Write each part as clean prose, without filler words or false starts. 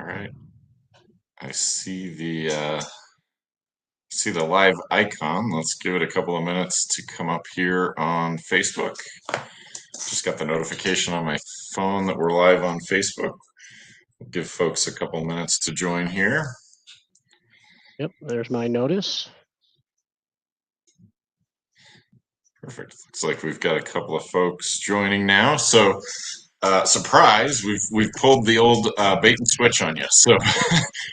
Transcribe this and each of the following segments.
right. I see the live icon. Let's give it a couple of minutes to come up here on Facebook. Just got the notification on my phone that we're live on Facebook. We'll give folks a couple minutes to join here. Yep, there's my notice. Perfect. Looks like we've got a couple of folks joining now. So, surprise, we've pulled the old bait and switch on you. So,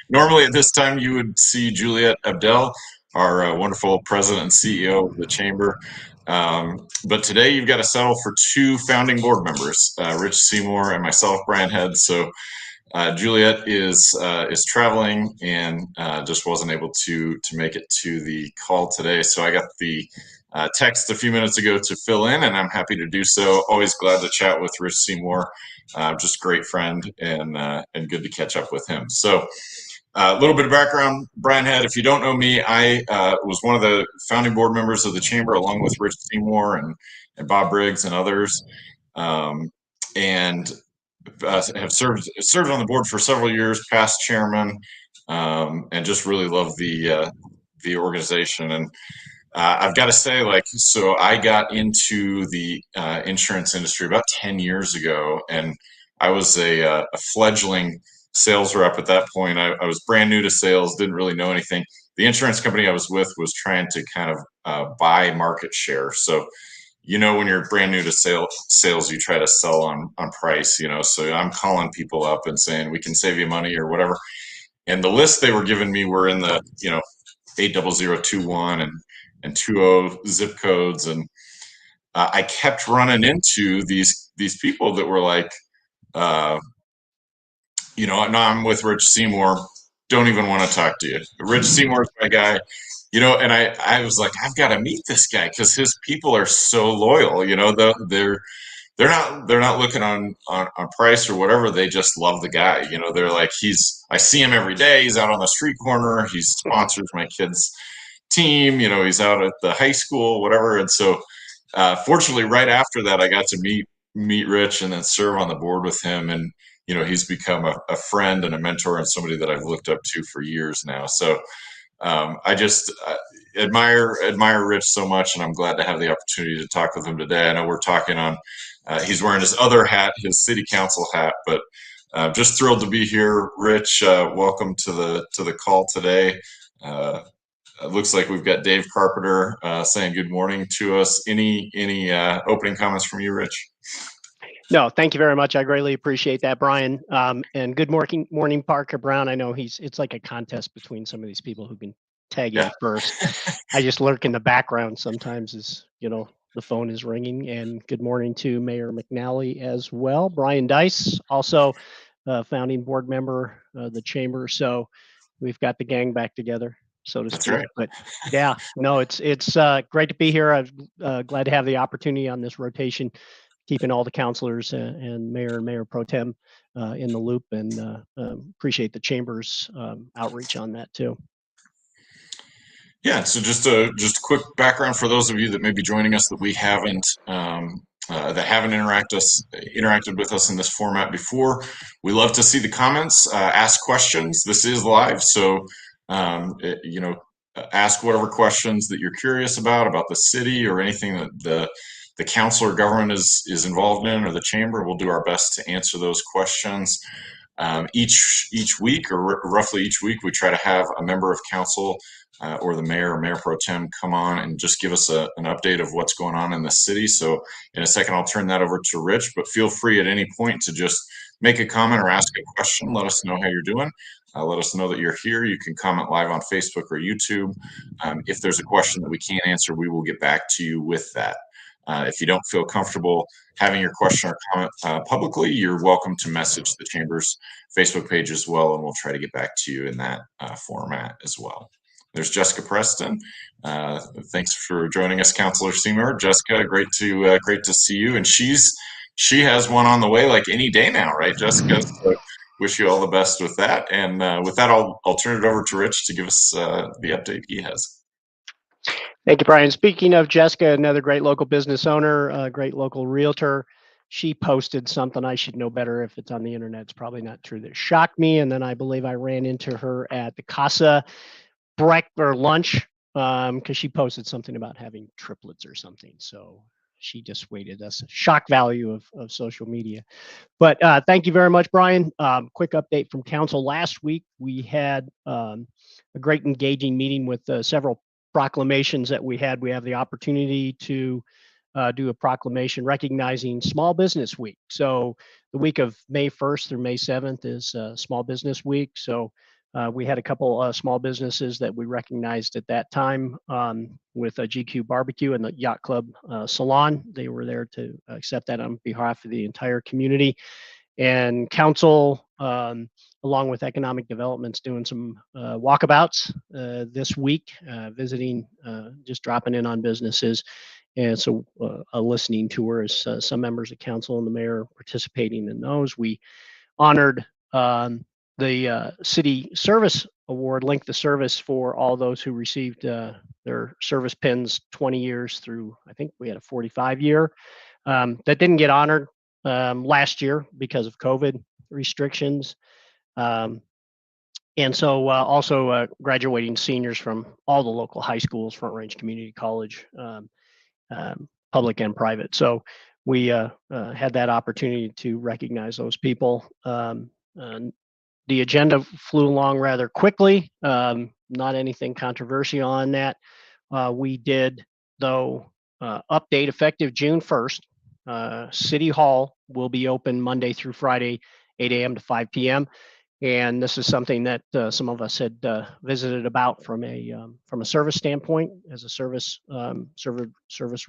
normally at this time you would see Juliet Abdel, our wonderful president and CEO of the chamber. But today you've got to settle for two founding board members, Rich Seymour and myself, Brian Head. So, Juliet is traveling and just wasn't able to make it to the call today. So I got the text a few minutes ago to fill in, and I'm happy to do so. Always glad to chat with Rich Seymour, just great friend, and good to catch up with him. So a little bit of background, Brian Head. If you don't know me, I was one of the founding board members of the chamber, along with Rich Seymour and Bob Briggs and others, and have served on the board for several years, past chairman, and just really love the organization. And I've got to say, so I got into the insurance industry about 10 years ago, and I was a fledgling sales rep at that point. I was brand new to sales, didn't really know anything. The insurance company I was with was trying to kind of buy market share. So, when you're brand new to sales, you try to sell on price, so I'm calling people up and saying, we can save you money or whatever. And the list they were giving me were in the, 80021 and 20 zip codes. And I kept running into these people that were like, no, I'm with Rich Seymour. Don't even want to talk to you. Rich Seymour's my guy. And I was like, I've got to meet this guy because his people are so loyal. They're not looking on price or whatever. They just love the guy. They're like, I see him every day. He's out on the street corner. He sponsors my kids' team. He's out at the high school, whatever. And so, fortunately, right after that, I got to meet Rich and then serve on the board with him. And he's become a friend and a mentor and somebody that I've looked up to for years now. So. I just admire Rich so much, and I'm glad to have the opportunity to talk with him today. I know we're talking on, he's wearing his other hat, his city council hat, but just thrilled to be here. Rich, welcome to the call today. It looks like we've got Dave Carpenter saying good morning to us. Any opening comments from you, Rich? No, thank you very much. I greatly appreciate that, Brian. And good morning, Parker Brown. I know it's like a contest between some of these people who can tag in first. I just lurk in the background sometimes as, the phone is ringing. And good morning to Mayor McNally as well. Brian Dice, also founding board member of the chamber. So we've got the gang back together, so to speak. Right. But yeah, no, it's great to be here. I'm glad to have the opportunity on this rotation, keeping all the councilors and Mayor Pro Tem in the loop, and appreciate the chamber's outreach on that too. Yeah, so just a quick background for those of you that may be joining us that we haven't interacted with us in this format before. We love to see the comments, ask questions. This is live, so ask whatever questions that you're curious about the city or anything that the council or government is involved in, or the chamber. We'll do our best to answer those questions. Each week, or roughly each week, we try to have a member of council or the mayor or mayor pro tem come on and just give us an update of what's going on in the city. So in a second, I'll turn that over to Rich, but feel free at any point to just make a comment or ask a question. Let us know how you're doing. Let us know that you're here. You can comment live on Facebook or YouTube. If there's a question that we can't answer, we will get back to you with that. If you don't feel comfortable having your question or comment publicly, you're welcome to message the chamber's Facebook page as well, and we'll try to get back to you in that format as well. There's Jessica Preston. Thanks for joining us, Councilor Seymour. Jessica, great to see you. And she has one on the way like any day now, right, Jessica? So wish you all the best with that. And with that, I'll turn it over to Rich to give us the update he has. Thank you, Brian. Speaking of Jessica, another great local business owner, great local realtor, she posted something. I should know better. If it's on the internet, it's probably not true. That shocked me. And then I believe I ran into her at the Casa breakfast or lunch, because she posted something about having triplets or something. So she dissuaded us. Shock value of social media. But thank you very much, Brian. Quick update from council. Last week, we had a great engaging meeting with several proclamations that we had. We have the opportunity to do a proclamation recognizing Small Business Week. So the week of May 1st through May 7th is Small Business Week. So we had a couple small businesses that we recognized at that time with a GQ Barbecue and the Yacht Club Salon. They were there to accept that on behalf of the entire community. And council, along with economic development's doing some walkabouts this week, visiting, just dropping in on businesses. And so a listening tour is some members of council and the mayor participating in those. We honored the City Service Award, Length of Service, for all those who received their service pins 20 years through, I think we had a 45-year. That didn't get honored last year because of COVID restrictions. And so also graduating seniors from all the local high schools, Front Range Community College, public and private. So we had that opportunity to recognize those people. The agenda flew along rather quickly. Not anything controversial on that. We did, though, update effective June 1st. City Hall will be open Monday through Friday, 8 a.m. to 5 p.m. And this is something that some of us had visited about from a service standpoint, as a service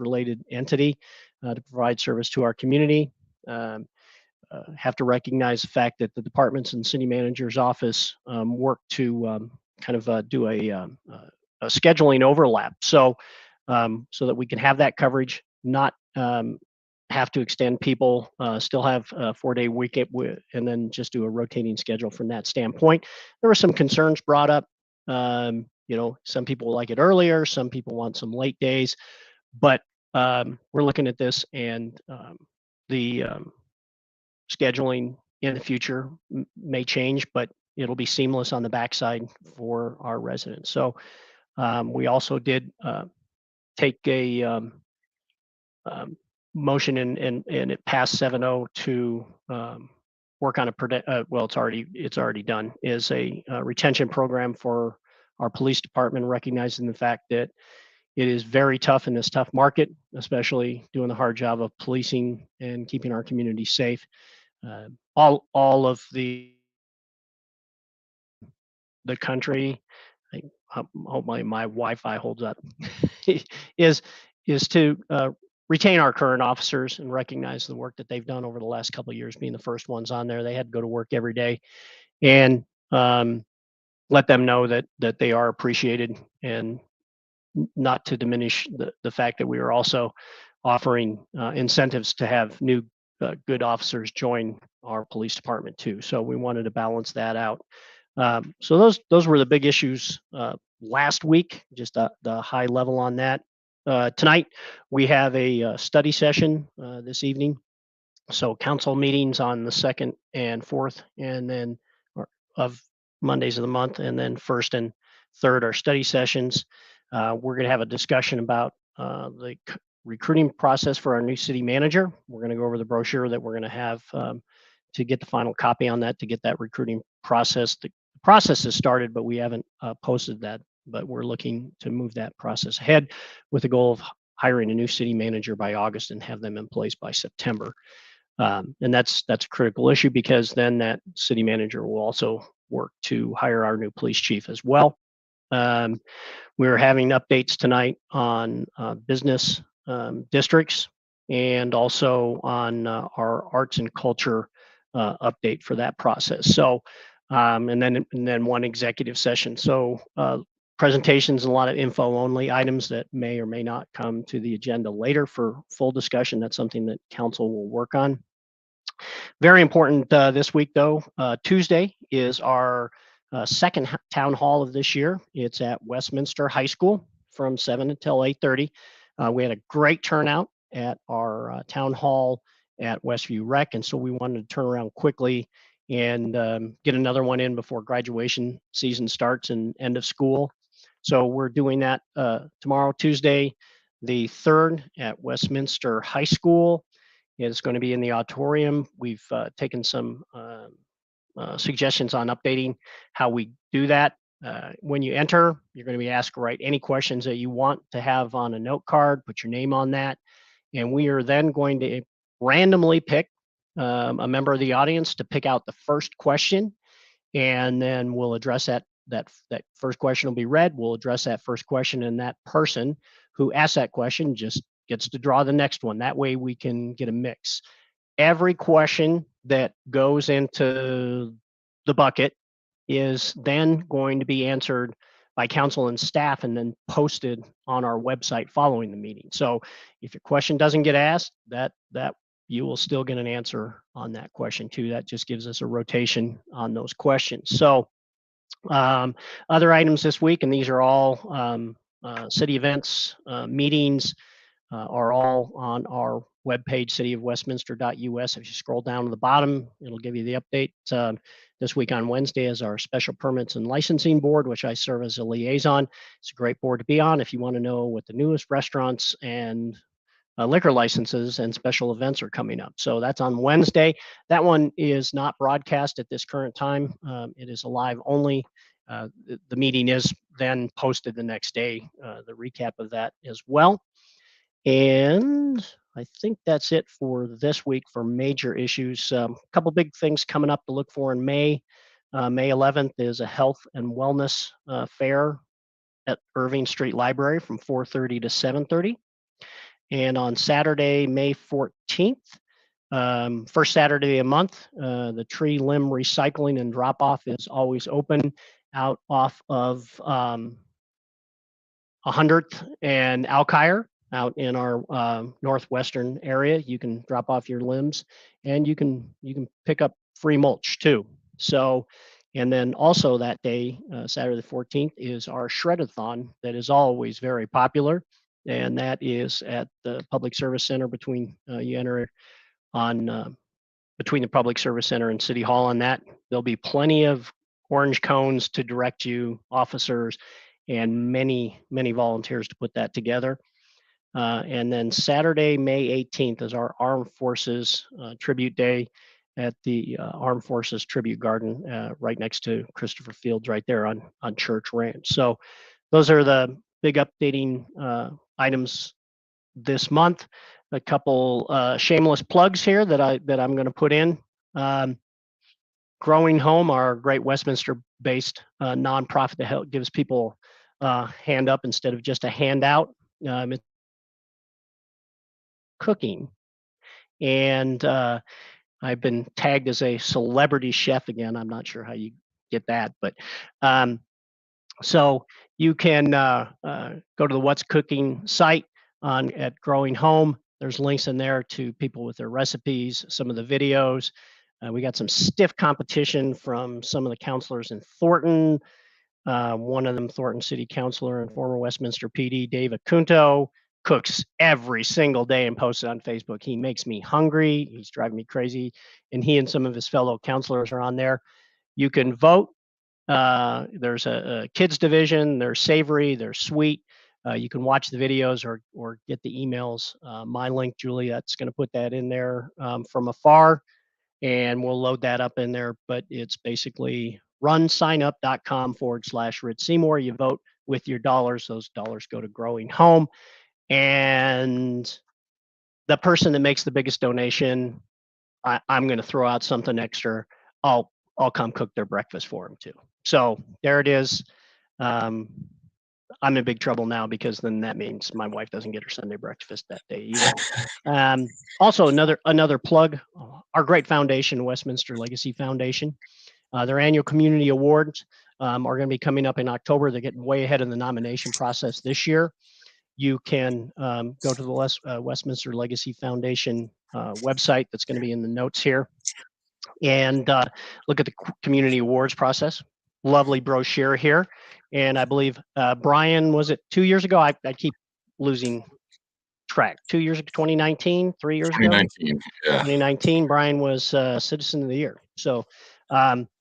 related entity to provide service to our community. Have to recognize the fact that the departments and city manager's office work to kind of do a scheduling overlap, so that we can have that coverage, not have to extend people, still have a 4-day week, and then just do a rotating schedule from that standpoint. There were some concerns brought up. Some people like it earlier, some people want some late days, but we're looking at this, and the scheduling in the future may change, but it'll be seamless on the backside for our residents. So we also did take a motion, and it passed 7-0 to work on it's already done, is a retention program for our police department, recognizing the fact that it is very tough in this tough market, especially doing the hard job of policing and keeping our community safe. All of the country, I hope my Wi-Fi holds up, is to retain our current officers and recognize the work that they've done over the last couple of years, being the first ones on there. They had to go to work every day, and let them know that they are appreciated, and not to diminish the fact that we are also offering incentives to have new good officers join our police department too. So we wanted to balance that out. So those were the big issues last week, just the high level on that. Tonight we have a study session this evening. So council meetings on the 2nd and 4th, and then of Mondays of the month, and then 1st and 3rd are study sessions. We're going to have a discussion about the recruiting process for our new city manager. We're going to go over the brochure that we're going to have to get the final copy on that, to get that recruiting process. The process has started, but we haven't posted that, but we're looking to move that process ahead with the goal of hiring a new city manager by August and have them in place by September. And that's a critical issue, because then that city manager will also work to hire our new police chief as well. We're having updates tonight on business districts, and also on our arts and culture update for that process. So, and then one executive session. So presentations and a lot of info only items that may or may not come to the agenda later for full discussion. That's something that council will work on. Very important this week, though. Tuesday is our second town hall of this year. It's at Westminster High School from 7 until 8:30. We had a great turnout at our town hall at Westview Rec, and so we wanted to turn around quickly and get another one in before graduation season starts and end of school. So we're doing that tomorrow, Tuesday, the 3rd at Westminster High School. It's going to be in the auditorium. We've taken some suggestions on updating how we do that. When you enter, you're going to be asked to write any questions that you want to have on a note card, put your name on that, and we are then going to randomly pick a member of the audience to pick out the first question, and then we'll address that first question will be read. We'll address that first question, and that person who asked that question just gets to draw the next one. That way we can get a mix. Every question that goes into the bucket is then going to be answered by council and staff and then posted on our website following the meeting. So if your question doesn't get asked, that you will still get an answer on that question too. That just gives us a rotation on those questions. So other items this week, and these are all city events, meetings, are all on our webpage, cityofwestminster.us. If you scroll down to the bottom, it'll give you the update. This week on Wednesday is our Special Permits and Licensing Board, which I serve as a liaison. It's a great board to be on if you want to know what the newest restaurants and liquor licenses and special events are coming up. So that's on Wednesday. That one is not broadcast at this current time. It is a live only. The meeting is then posted the next day, the recap of that as well. And I think that's it for this week for major issues. A couple big things coming up to look for in May. May 11th is a health and wellness fair at Irving Street Library from 4:30 to 7:30. And on Saturday, May 14th, first Saturday of the month, the tree limb recycling and drop off is always open out off of 100th and Alkire out in our northwestern area. You can drop off your limbs, and you can pick up free mulch too. So, and then also that day, Saturday the 14th, is our shred-a-thon that is always very popular, and that is at the Public Service Center between you enter on between the Public Service Center and City Hall. On that, there'll be plenty of orange cones to direct you, officers, and many volunteers to put that together. And then Saturday, May 18th, is our Armed Forces Tribute Day at the Armed Forces Tribute Garden right next to Christopher Fields right there on Church Ranch. So those are the big updating items this month. A couple shameless plugs here that I'm going to put in. Growing Home, our great Westminster-based nonprofit that gives people a hand up instead of just a handout. It's cooking, and I've been tagged as a celebrity chef again. I'm not sure how you get that, but so you can go to the What's Cooking site at Growing Home. There's links in there to people with their recipes, some of the videos. We got some stiff competition from some of the counselors in Thornton. One of them, Thornton City Councilor and former Westminster PD, Dave Acunto, cooks every single day and posts it on Facebook. He makes me hungry. He's driving me crazy. And he and some of his fellow counselors are on there. You can vote. There's a kids division, there's savory, there's sweet. You can watch the videos or get the emails. My link, Juliet's going to put that in there from afar, and we'll load that up in there. But it's basically runsignup.com/Rich Seymour. You vote with your dollars. Those dollars go to Growing Home. And the person that makes the biggest donation, I'm going to throw out something extra. I'll come cook their breakfast for them too. So there it is. I'm in big trouble now because then that means my wife doesn't get her Sunday breakfast that day either. Also, another plug, our great foundation, Westminster Legacy Foundation. Their annual community awards are going to be coming up in October. They're getting way ahead of the nomination process this year. You can go to the Westminster Legacy Foundation website that's going to be in the notes here and look at the community awards process. Lovely brochure here. And I believe, Brian, was it 2 years ago? I keep losing track. 2 years ago, 2019, 3 years ago. 2019. Yeah. 2019, Brian was Citizen of the Year. So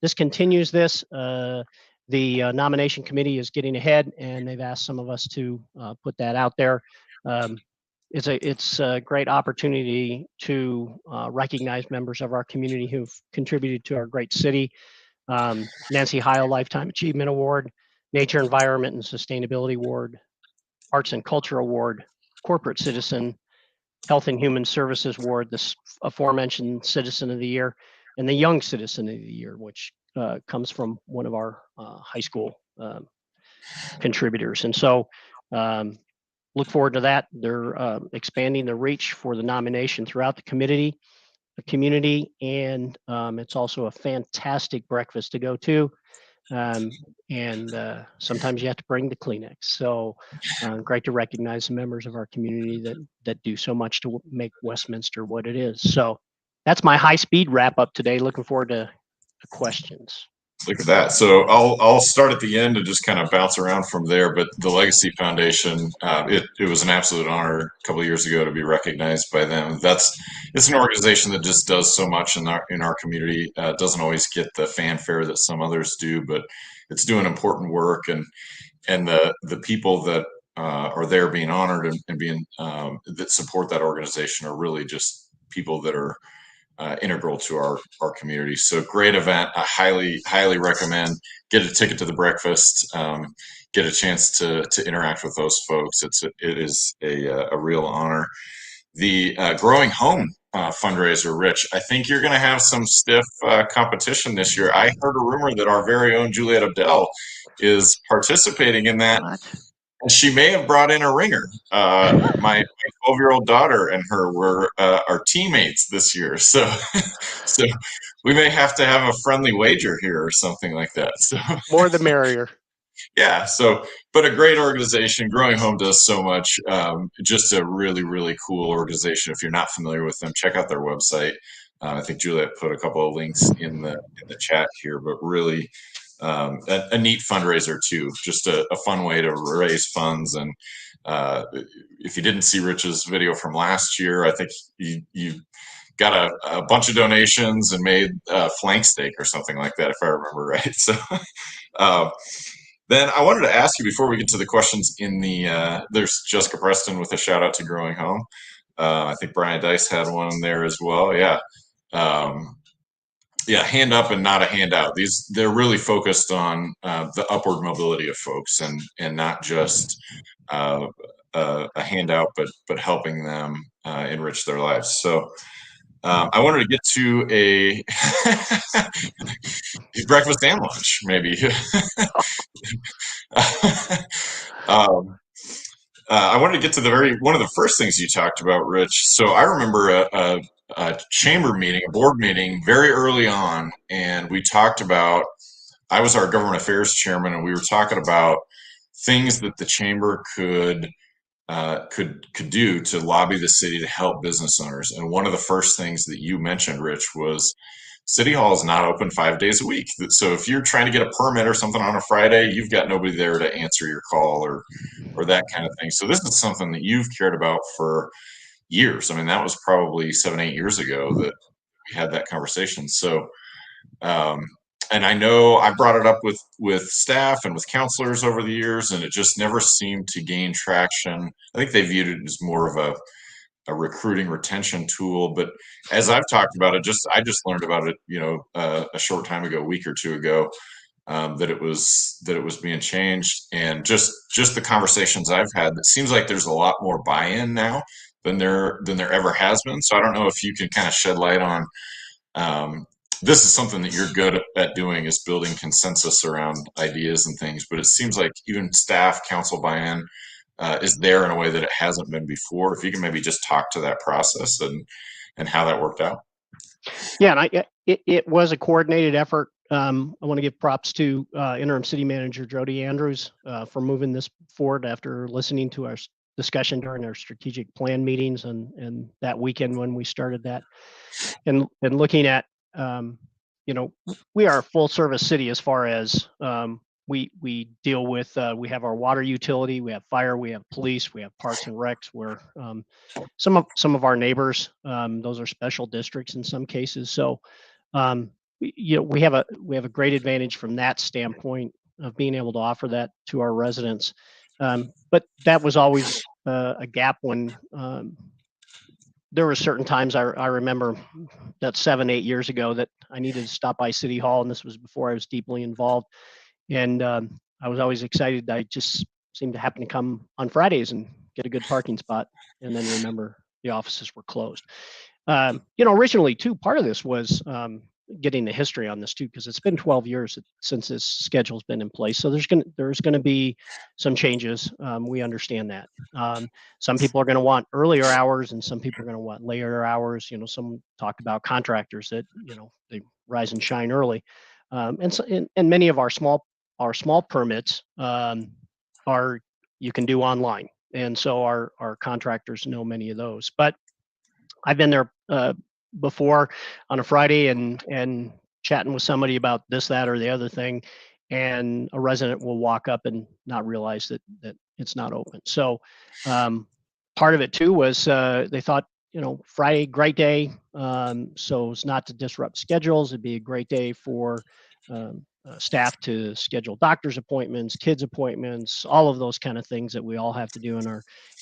this continues this. The nomination committee is getting ahead, and they've asked some of us to put that out there. It's a great opportunity to recognize members of our community who've contributed to our great city. Nancy Heil Lifetime Achievement Award, Nature, Environment, and Sustainability Award, Arts and Culture Award, Corporate Citizen, Health and Human Services Award, this aforementioned Citizen of the Year, and the Young Citizen of the Year, which comes from one of our high school contributors. And so look forward to that. They're expanding the reach for the nomination throughout the community, and it's also a fantastic breakfast to go to. And sometimes you have to bring the Kleenex. So great to recognize the members of our community that do so much to make Westminster what it is. So that's my high-speed wrap-up today. Looking forward to questions. Look at that. So I'll start at the end and just kind of bounce around from there. But the Legacy Foundation, it was an absolute honor a couple of years ago to be recognized by them. It's an organization that just does so much in our community. Doesn't always get the fanfare that some others do, but it's doing important work. And the people that are there being honored and being that support that organization are really just people that are integral to our community. So great event. I highly recommend. Get a ticket to the breakfast. Get a chance to interact with those folks. It is a real honor. The Growing Home fundraiser, Rich. I think you're going to have some stiff competition this year. I heard a rumor that our very own Juliet Abdel is participating in that. What? And she may have brought in a ringer. My 12-year-old daughter and her were our teammates this year, so we may have to have a friendly wager here or something like that. So more the merrier. Yeah. So, but a great organization. Growing Home does so much. Just a really cool organization. If you're not familiar with them, check out their website. I think Juliet put a couple of links in the chat here, but really. A neat fundraiser too, just a fun way to raise funds. And if you didn't see Rich's video from last year, I think you got a bunch of donations and made flank steak or something like that, if I remember right. So then I wanted to ask you before we get to the questions there's Jessica Preston with a shout out to Growing Home. I think Brian Dice had one there as well. Yeah. Yeah, hand up and not a handout. They're really focused on the upward mobility of folks and not just a handout, but helping them enrich their lives. So I wanted to get to a breakfast and lunch, maybe. I wanted to get to one of the first things you talked about, Rich. So I remember a chamber meeting, a board meeting very early on, and we talked about, I was our government affairs chairman, and we were talking about things that the chamber could do to lobby the city to help business owners. And one of the first things that you mentioned, Rich, was City Hall is not open 5 days a week. So if you're trying to get a permit or something on a Friday, you've got nobody there to answer your call or that kind of thing. So this is something that you've cared about for years. I mean, that was probably 7-8 years ago that we had that conversation. So, and I know I brought it up with staff and with counselors over the years, and it just never seemed to gain traction. I think they viewed it as more of a recruiting retention tool. But as I've talked about it, I just learned about it, a short time ago, a week or two ago, that it was being changed. And just the conversations I've had, it seems like there's a lot more buy-in now than there ever has been. So I don't know if you can kind of shed light on this is something that you're good at doing, is building consensus around ideas and things. But it seems like even staff council buy-in is there in a way that it hasn't been before. If you can maybe just talk to that process and how that worked out. Yeah, and it was a coordinated effort. I want to give props to interim city manager Jody Andrews for moving this forward after listening to our discussion during our strategic plan meetings and that weekend when we started that, and looking at we are a full service city as far as we deal with, we have our water utility, we have fire, we have police, we have parks and recs, where some of our neighbors, those are special districts in some cases. So we have a great advantage from that standpoint of being able to offer that to our residents. But that was always a gap when there were certain times I remember that 7-8 years ago that I needed to stop by City Hall, and this was before I was deeply involved. And I was always excited. I just seemed to happen to come on Fridays and get a good parking spot, and then remember the offices were closed. Originally too, part of this was getting the history on this too, because it's been 12 years since this schedule's been in place. So there's gonna be some changes. We understand that. Some people are gonna want earlier hours, and some people are gonna want later hours. Some talk about contractors that they rise and shine early, and many of our small permits are you can do online, and so our contractors know many of those. But I've been there before on a Friday and chatting with somebody about this, that, or the other thing, and a resident will walk up and not realize that it's not open. So part of it too was they thought, Friday, great day. So it's not to disrupt schedules. It'd be a great day for staff to schedule doctor's appointments, kids appointments, all of those kind of things that we all have to do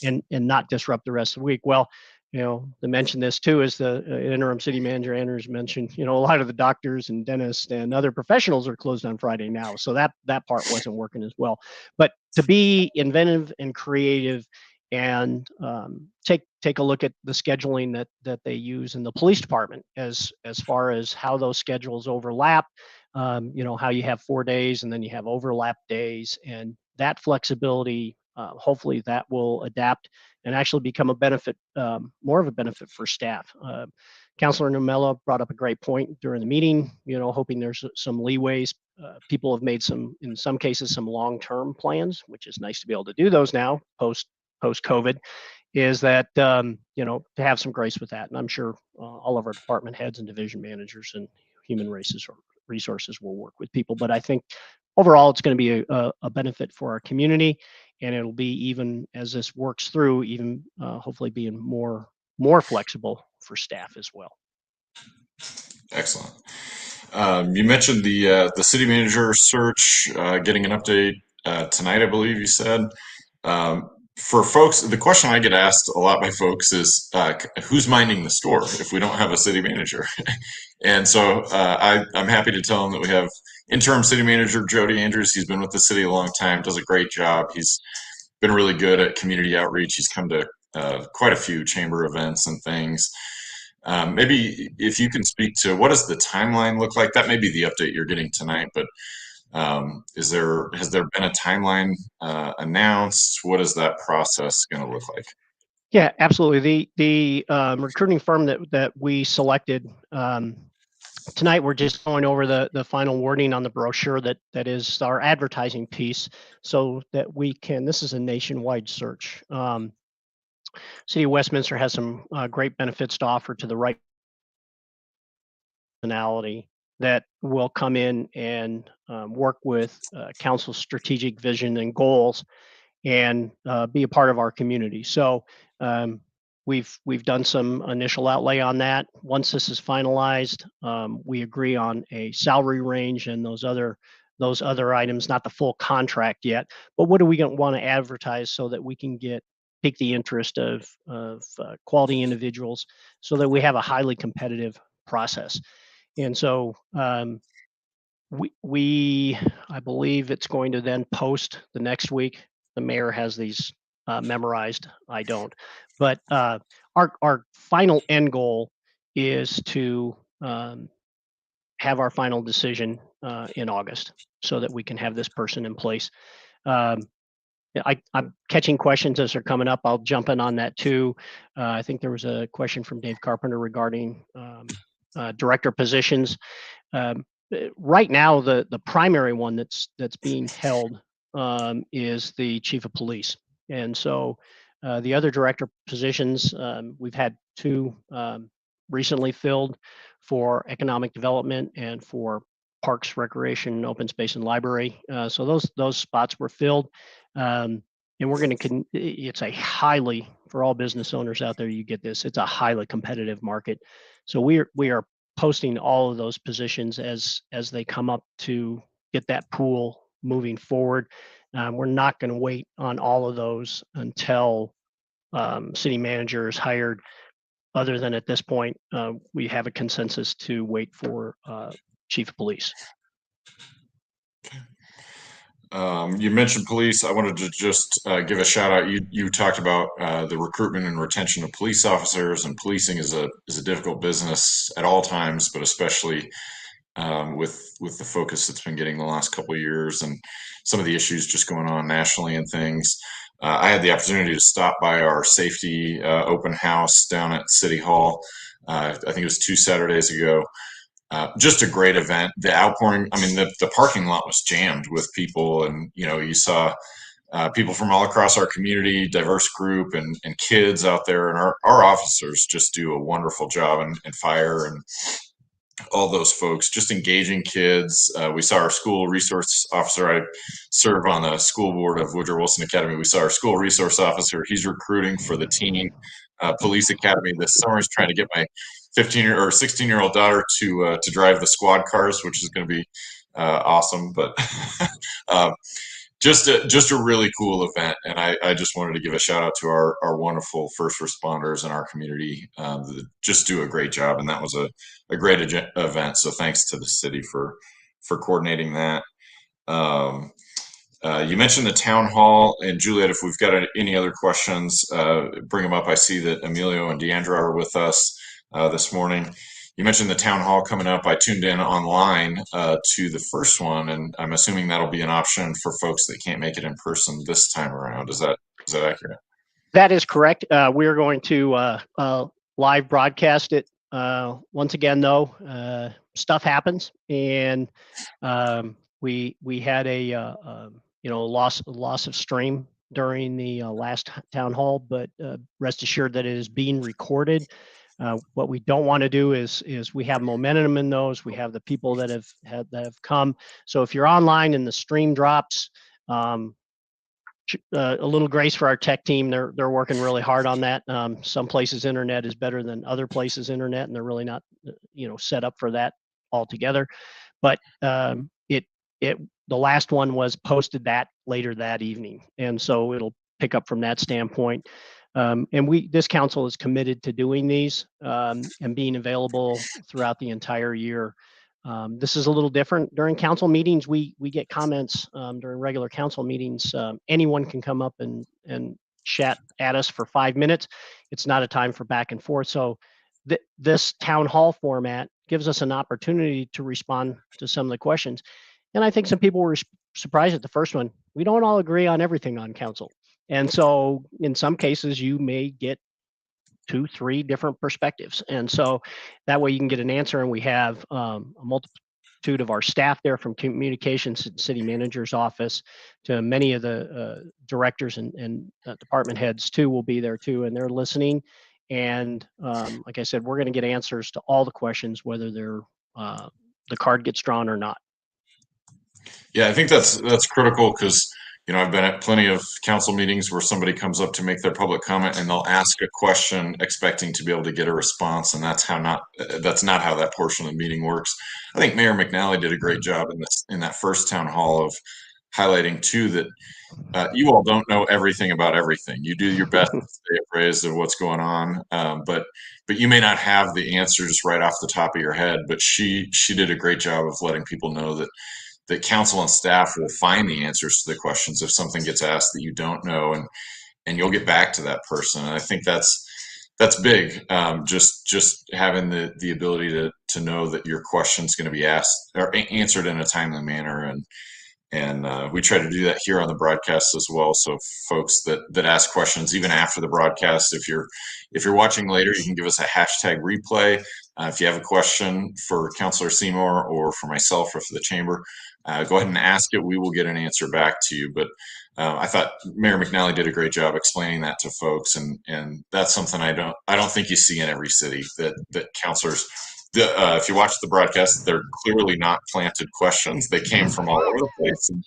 and not disrupt the rest of the week. Well, they mentioned this too, as the interim city manager Anders mentioned, a lot of the doctors and dentists and other professionals are closed on Friday now. So that part wasn't working as well. But to be inventive and creative and take a look at the scheduling that they use in the police department as far as how those schedules overlap, how you have 4 days and then you have overlap days, and that flexibility, hopefully that will adapt and actually become a benefit, more of a benefit for staff. Councilor Numella brought up a great point during the meeting, hoping there's some leeways. People have made in some cases, some long-term plans, which is nice to be able to do those now post-COVID, is that, to have some grace with that. And I'm sure all of our department heads and division managers and human resources will work with people. But I think overall, it's going to be a benefit for our community, and it'll be, even as this works through, even hopefully being more flexible for staff as well. Excellent. You mentioned the city manager search, getting an update tonight, I believe you said. For folks, the question I get asked a lot by folks is, who's minding the store if we don't have a city manager? And so I'm happy to tell them that we have interim city manager Jody Andrews. He's been with the city a long time, does a great job. He's been really good at community outreach. He's come to quite a few chamber events and things. Maybe if you can speak to, what does the timeline look like? That may be the update you're getting tonight, but has there been a timeline announced? What is that process going to look like? Yeah, absolutely. The recruiting firm that we selected, tonight we're just going over the final wording on the brochure that is our advertising piece, so that we can, this is a nationwide search. City of Westminster has some great benefits to offer to the right personality that will come in and work with council's strategic vision and goals, and be a part of our community. So we've done some initial outlay on that. Once this is finalized, we agree on a salary range and those other items, not the full contract yet, but what do we want to advertise so that we can pique the interest of quality individuals, so that we have a highly competitive process. And so we I believe it's going to then post the next week. The mayor has these memorized. I don't. But our final end goal is to have our final decision in August, so that we can have this person in place. I'm catching questions as they're coming up. I'll jump in on that too. I think there was a question from Dave Carpenter regarding director positions. Right now, the primary one that's being held is the chief of police, and so the other director positions, we've had 2 recently filled, for economic development and for Parks, Recreation, Open Space, and Library. So those spots were filled. And we're going to, it's a highly, for all business owners out there, you get this, it's a highly competitive market. So we are posting all of those positions as they come up to get that pool moving forward. We're not going to wait on all of those until city manager is hired, other than at this point, we have a consensus to wait for chief of police. You mentioned police. I wanted to just give a shout out. You talked about the recruitment and retention of police officers, and policing is a difficult business at all times, but especially with the focus it's been getting the last couple of years and some of the issues just going on nationally and things. I had the opportunity to stop by our safety open house down at City Hall. I think it was 2 Saturdays ago. Just a great event. The outpouring, I mean, the parking lot was jammed with people, and you saw people from all across our community, diverse group, and kids out there, and our officers just do a wonderful job, and fire and all those folks just engaging kids. We saw our school resource officer. I serve on the school board of Woodrow Wilson Academy. We saw our school resource officer. He's recruiting for the teen police academy this summer. He's trying to get my 16-year-old daughter to drive the squad cars, which is going to be awesome. But just a really cool event, and I just wanted to give a shout out to our wonderful first responders in our community that just do a great job, and that was a great event. So thanks to the city for coordinating that. You mentioned the town hall, and Juliet, if we've got any other questions, bring them up. I see that Emilio and Deandra are with us this morning. You mentioned the town hall coming up. I tuned in online to the first one, and I'm assuming that'll be an option for folks that can't make it in person this time around. Is that accurate? That is correct. We are going to live broadcast it. Once again, though, stuff happens, and we had a loss of stream during the last town hall, but rest assured that it is being recorded. What we don't want to do is we have momentum in those. We have the people that have come. So if you're online and the stream drops, a little grace for our tech team. They're working really hard on that. Some places internet is better than other places internet, and they're really not set up for that altogether. But the last one was posted that later that evening, and so it'll pick up from that standpoint. And this council is committed to doing these and being available throughout the entire year. This is a little different. During council meetings, we get comments during regular council meetings. Anyone can come up and chat at us for 5 minutes. It's not a time for back and forth. So this town hall format gives us an opportunity to respond to some of the questions. And I think some people were surprised at the first one. We don't all agree on everything on council. And so in some cases, you may get 2-3 different perspectives. And so that way you can get an answer. And we have a multitude of our staff there, from communications to the city manager's office to many of the directors and department heads too will be there too. And they're listening. And like I said, we're going to get answers to all the questions, whether they're the card gets drawn or not. Yeah, I think that's critical, because I've been at plenty of council meetings where somebody comes up to make their public comment and they'll ask a question expecting to be able to get a response, and that's not how that portion of the meeting works. I think Mayor McNally did a great job in that first town hall of highlighting too that you all don't know everything about everything. You do your best to stay appraised of what's going on, but you may not have the answers right off the top of your head. But she did a great job of letting people know that council and staff will find the answers to the questions if something gets asked that you don't know, and you'll get back to that person. And I think that's big. Just having the ability to know that your question's going to be asked or answered in a timely manner, and we try to do that here on the broadcast as well. So folks that ask questions even after the broadcast, if you're watching later, you can give us a hashtag replay. If you have a question for Councilor Seymour or for myself or for the chamber, go ahead and ask it. We will get an answer back to you. But I thought Mayor McNally did a great job explaining that to folks, and that's something I don't think you see in every city, that councilors if you watch the broadcast, they're clearly not planted questions. They came from all over the place, and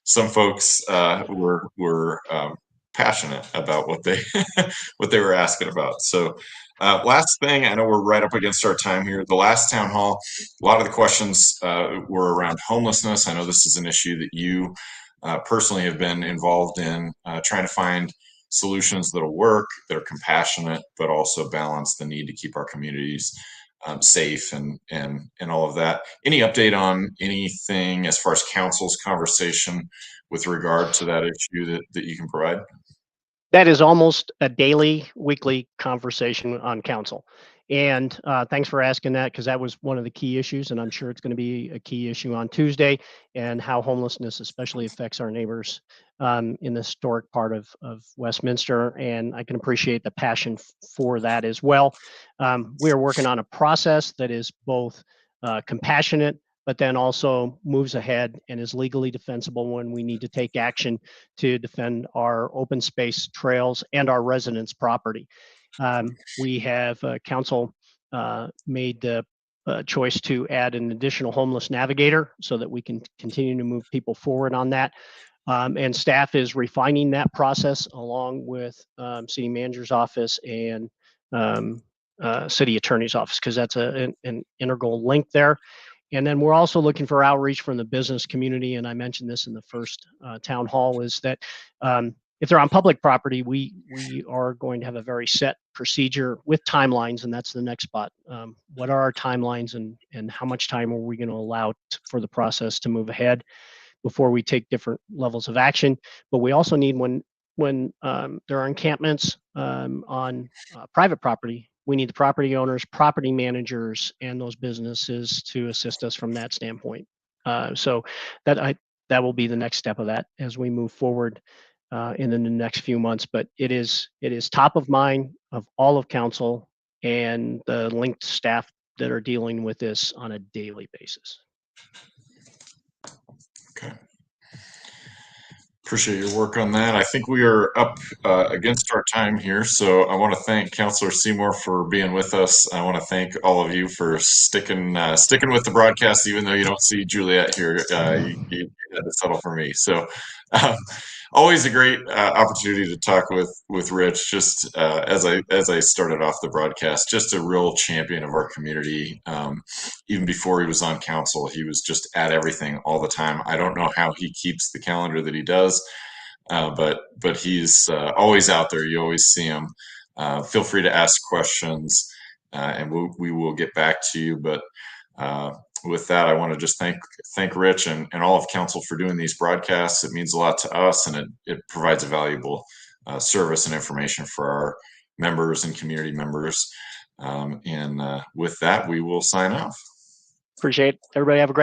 some folks were passionate about what they what they were asking about. So, last thing, I know we're right up against our time here. The last town hall, a lot of the questions were around homelessness. I know this is an issue that you personally have been involved in, trying to find solutions that'll work, that are compassionate, but also balance the need to keep our communities safe and all of that. Any update on anything as far as council's conversation with regard to that issue that you can provide? That is almost a daily, weekly conversation on council. And thanks for asking that, because that was one of the key issues, and I'm sure it's going to be a key issue on Tuesday, and how homelessness especially affects our neighbors in the historic part of Westminster. And I can appreciate the passion for that as well. We are working on a process that is both compassionate, but then also moves ahead and is legally defensible when we need to take action to defend our open space trails and our residents' property. We have council made the choice to add an additional homeless navigator so that we can continue to move people forward on that. And staff is refining that process along with city manager's office and city attorney's office, because that's an integral link there. And then we're also looking for outreach from the business community. And I mentioned this in the first town hall, is that if they're on public property, we are going to have a very set procedure with timelines, and that's the next spot. What are our timelines, and how much time are we going to allow for the process to move ahead before we take different levels of action? But we also need, when there are encampments on private property, we need the property owners, property managers, and those businesses to assist us from that standpoint. So that will be the next step of that as we move forward in the next few months. But it is top of mind of all of council and the linked staff that are dealing with this on a daily basis. Okay. Appreciate your work on that. I think we are up against our time here, so I want to thank Councilor Seymour for being with us. I want to thank all of you for sticking with the broadcast, even though you don't see Juliet here. You had to settle for me. So, always a great opportunity to talk with Rich. Just as I started off the broadcast, just a real champion of our community. Even before he was on council, he was just at everything all the time. I don't know how he keeps the calendar that he does, but he's always out there. You always see him. Feel free to ask questions, and we will get back to you. But with that, I want to just thank Rich and all of council for doing these broadcasts. It means a lot to us, and it provides a valuable service and information for our members and community members. And with that, we will sign off. Appreciate it. Everybody have a great